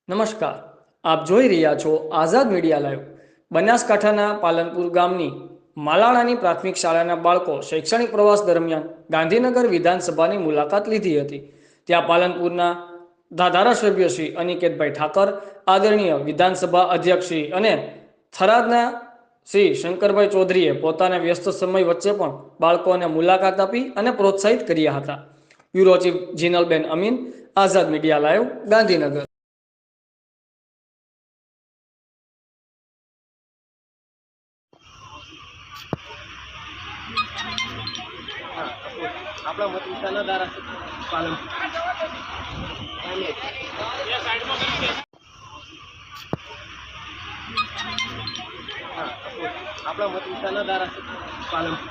નમસ્કાર, આપ જોઈ રહ્યા છો આઝાદ મીડિયા લાઈવ। બનાસકાંઠાના પાલનપુર ગામની માલાણાની પ્રાથમિક શાળાના બાળકો શૈક્ષણિક પ્રવાસ દરમિયાન ગાંધીનગર વિધાનસભાની મુલાકાત લીધી હતી। ત્યાં પાલનપુરના ધારાસભ્ય શ્રી અનિકેતભાઈ ઠાકર, આદરણીય વિધાનસભા અધ્યક્ષ શ્રી અને થરાદના શ્રી શંકરભાઈ ચૌધરીએ પોતાના વ્યસ્ત સમય વચ્ચે પણ બાળકોને મુલાકાત આપી અને પ્રોત્સાહિત કર્યા હતા। બ્યુરો ચીફ જીનલબેન અમીન, આઝાદ મીડિયા લાઈવ, ગાંધીનગર। આપણા મત વિસ્તારના ધારાસભ્ય પાલનપુર આપણા મત વિસ્તારના ધારાસભ્ય પાલનપુર